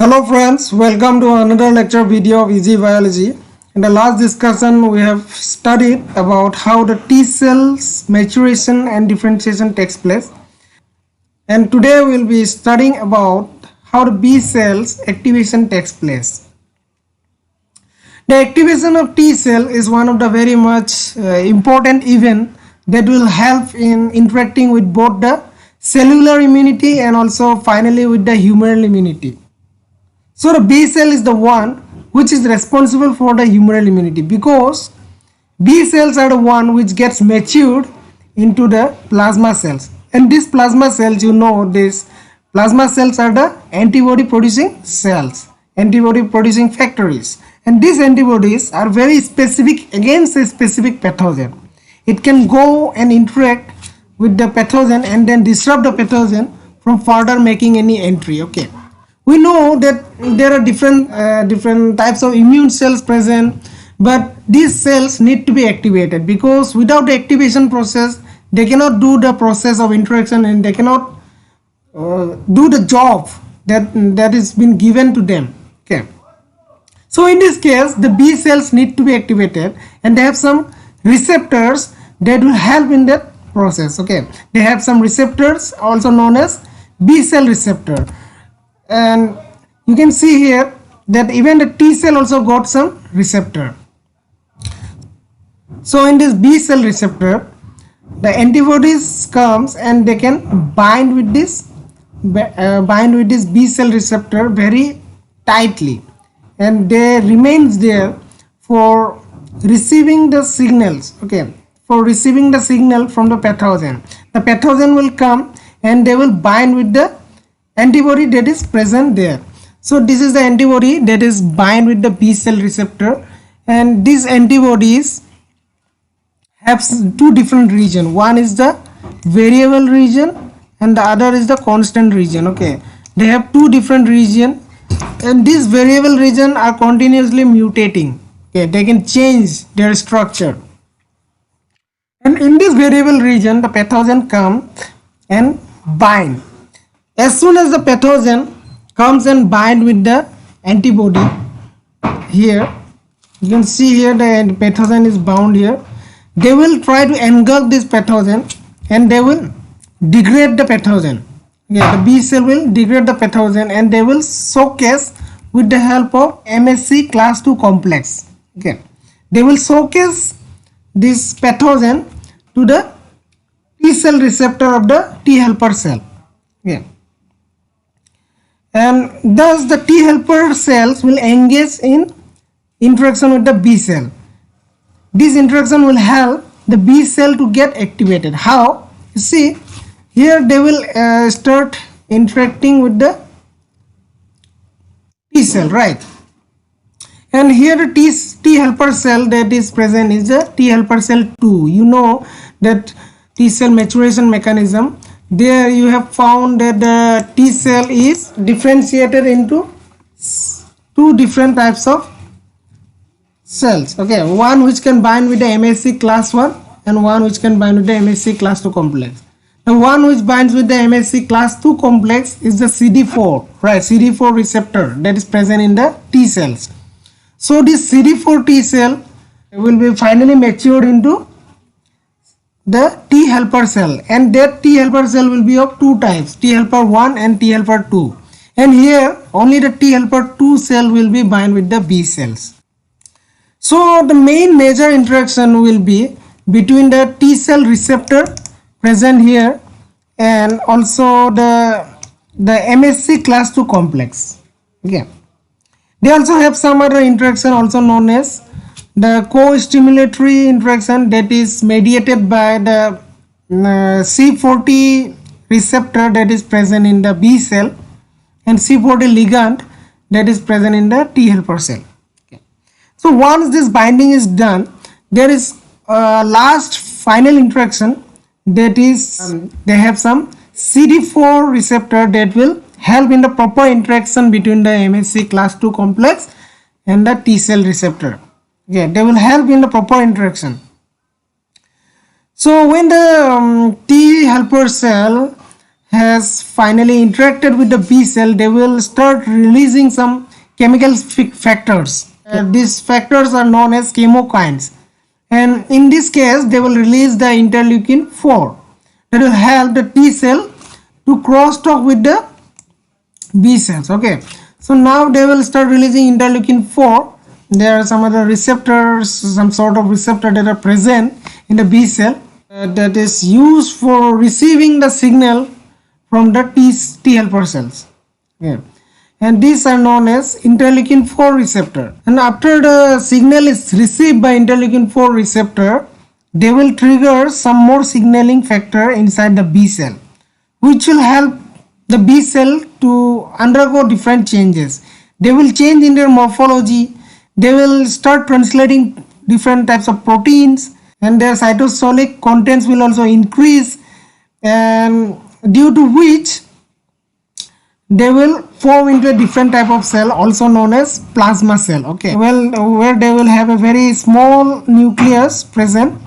Hello friends, welcome to another lecture video of Easy Biology. In the last discussion we have studied about how the T cells maturation and differentiation takes place. And today we will be studying about how the B cells activation takes place. The activation of T cell is one of the very much important event that will help in interacting with both the cellular immunity and also finally with the humoral immunity. So the B cell is the one which is responsible for the humoral immunity because B cells are the one which gets matured into the plasma cells, and these plasma cells, these plasma cells are the antibody producing cells, antibody producing factories, and these antibodies are very specific against a specific pathogen. It can go and interact with the pathogen and then disrupt the pathogen from further making any entry. Okay, we know that there are different types of immune cells present, but these cells need to be activated because without the activation process they cannot do the process of interaction and they cannot do the job that is been given to them. Okay, so in this case the B cells need to be activated and they have some receptors that will help in that process. Okay, they have some receptors also known as B cell receptor, and you can see here that even the T cell also got some receptor. So in this B cell receptor the antibodies comes and they can bind with this B cell receptor very tightly, and they remains there for receiving the signals. Okay, for receiving the signal from the pathogen. The pathogen will come and they will bind with the antibody that is present there. So this is the antibody that is bind with the B cell receptor, and these antibodies have two different regions. One is the variable region and the other is the constant region. Okay, they have two different regions, and these variable region are continuously mutating. Okay, they can change their structure, and in this variable region the pathogen come and bind. As soon as the pathogen comes and bind with the antibody, here you can see here the pathogen is bound here, they will try to engulf this pathogen and they will degrade the pathogen. Yeah, the B cell will degrade the pathogen and they will showcase with the help of MSC class 2 complex. Okay, they will showcase this pathogen to the T cell receptor of the T helper cell. Yeah, and thus the T helper cells will engage in interaction with the B cell. This interaction will help the B cell to get activated. How? You see here they will start interacting with the T cell, right? And here the T helper cell that is present is the T helper cell 2. You know that T cell maturation mechanism. There you have found that the T cell is differentiated into two different types of cells. Okay, one which can bind with the MSC class 1 and one which can bind with the MSC class 2 complex. The one which binds with the MSC class 2 complex is the CD4, right? CD4 receptor that is present in the T cells. So this CD4 T cell will be finally matured into the T helper cell, and that T helper cell will be of two types, T helper 1 and T helper 2, and here only the T helper 2 cell will be bind with the B cells. So the main major interaction will be between the T cell receptor present here and also the MSC class 2 complex. Okay, they also have some other interaction also known as the co-stimulatory interaction that is mediated by the C40 receptor that is present in the B cell and C40 ligand that is present in the T helper cell. Okay. So once this binding is done, there is a last final interaction that is they have some CD4 receptor that will help in the proper interaction between the MSC class 2 complex and the T cell receptor. Okay, they will help in the proper interaction. So when the T helper cell has finally interacted with the B cell, they will start releasing some chemical factors. These factors are known as chemokines, and in this case they will release the interleukin 4 that will help the T cell to crosstalk with the B cells. Okay, so now they will start releasing interleukin 4. There are some other receptors, some sort of receptor that are present in the B cell that is used for receiving the signal from the T helper cells. Okay, and these are known as interleukin 4 receptor. And after the signal is received by interleukin 4 receptor, they will trigger some more signaling factor inside the B cell, which will help the B cell to undergo different changes. They will change in their morphology, they will start translating different types of proteins, and their cytosolic contents will also increase, and due to which they will form into a different type of cell also known as plasma cell. Okay, well, where they will have a very small nucleus present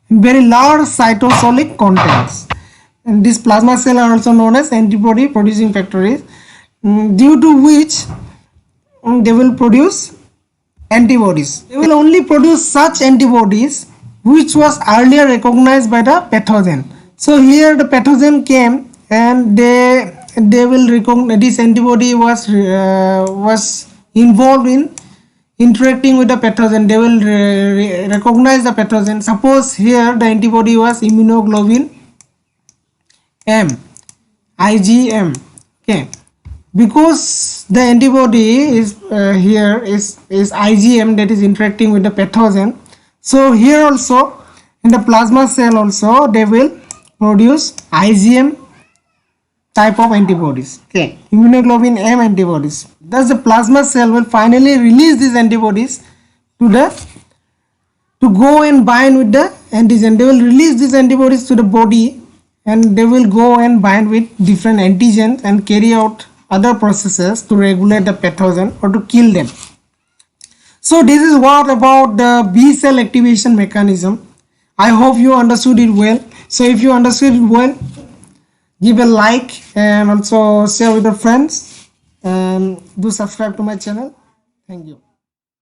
and very large cytosolic contents, and this plasma cell are also known as antibody producing factories, due to which they will produce antibodies. They will only produce such antibodies which was earlier recognized by the pathogen. So here the pathogen came and they will recognize this antibody was involved in interacting with the pathogen. They will recognize the pathogen. Suppose here the antibody was immunoglobulin M, IgM. Okay, because the antibody is here is IgM that is interacting with the pathogen. So here also in the plasma cell also they will produce IgM type of antibodies. Okay, immunoglobulin M antibodies. Thus the plasma cell will finally release these antibodies to go and bind with the antigen. They will release these antibodies to the body, and they will go and bind with different antigens and carry out other processes to regulate the pathogen or to kill them. So this is what about the B cell activation mechanism. I hope you understood it well. So if you understood it well, give a like and also share with your friends, and do subscribe to my channel. Thank you.